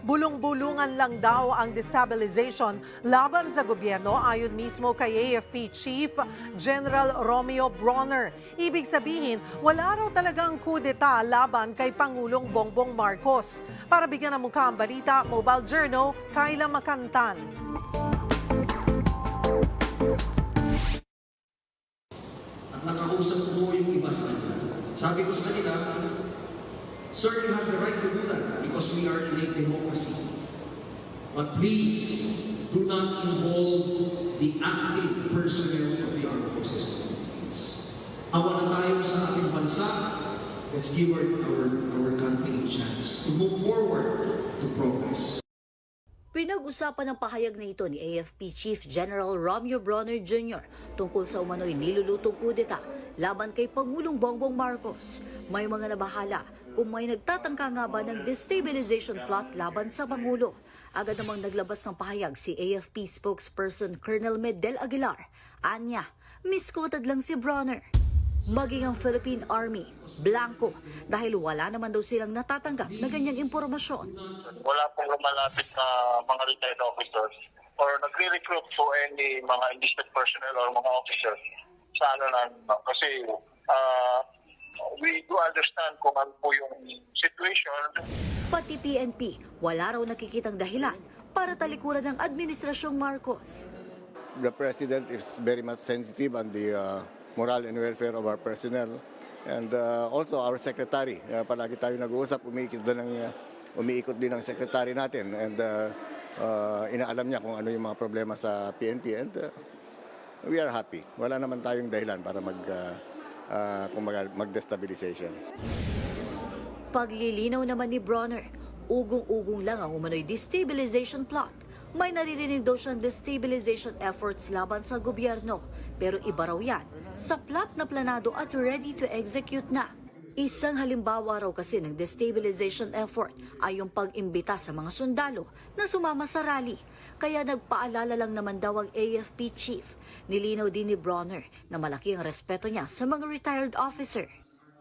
Bulong-bulungan lang daw ang destabilization laban sa gobyerno ayon mismo kay AFP Chief General Romeo Bronner. Ibig sabihin, wala raw talagang kudeta laban kay Pangulong Bongbong Marcos. Para bigyan ng mukha ang balita, Mobile Journal, Kayla Makantan. At nakausap ko po yung iba sa kanila. Sabi ko sa kanila, sir, you have the right to do that because we are in a democracy. But please, do not involve the active personnel of the armed forces of the Philippines. Awa na tayo sa ating bansa. Let's give our country a chance to move forward to progress. Pinag-usapan ng pahayag na ito ni AFP Chief General Romeo Bronner Jr. tungkol sa umano'y nilulutong kudeta laban kay Pangulong Bongbong Marcos. May mga nabahala kung may nagtatangka nga ba ng destabilization plot laban sa Pangulo. Agad namang naglabas ng pahayag si AFP spokesperson Colonel Medel Aguilar. Anya, misquoted lang si Bronner. Maging ang Philippine Army, blanco dahil wala naman daw silang natatanggap na ganyang impormasyon. Wala pong lumalapit na mga retired officers or nagre-recruit for any mga enlisted personnel or mga officers sa kasi we do understand kung ano po yung situation. Pati PNP, wala raw nakikitang dahilan para talikuran ng Administrasyong Marcos. The President is very much sensitive on the moral and welfare of our personnel. And also our secretary, palagi tayo nag-uusap, umiikot din ang secretary natin. And inaalam niya kung ano yung mga problema sa PNP. And we are happy. Wala naman tayong dahilan para mag-destabilization. Paglilinaw naman ni Bronner, ugong-ugong lang ang umano'y destabilization plot. May naririnig daw siyang destabilization efforts laban sa gobyerno. Pero iba raw yan, sa plot na planado at ready to execute na. Isang halimbawa raw kasi ng destabilization effort ay yung pag-imbita sa mga sundalo na sumama sa rally. Kaya nagpaalala lang naman daw ang AFP chief. Nilinaw din ni Bronner na malaki ang respeto niya sa mga retired officer.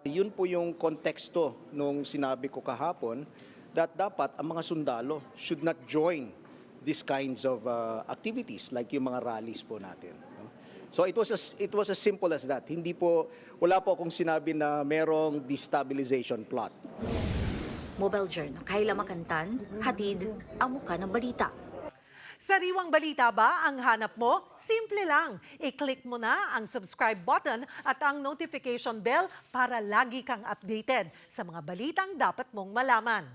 Yun po yung konteksto nung sinabi ko kahapon that dapat ang mga sundalo should not join these kinds of activities like yung mga rallies po natin. So it was as simple as that. Wala po akong sinabi na merong destabilization plot. Mobile Journal, Kayla Makantan, hatid ang mukha ng balita. Sariwang balita ba ang hanap mo? Simple lang. I-click mo na ang subscribe button at ang notification bell para lagi kang updated sa mga balitang dapat mong malaman.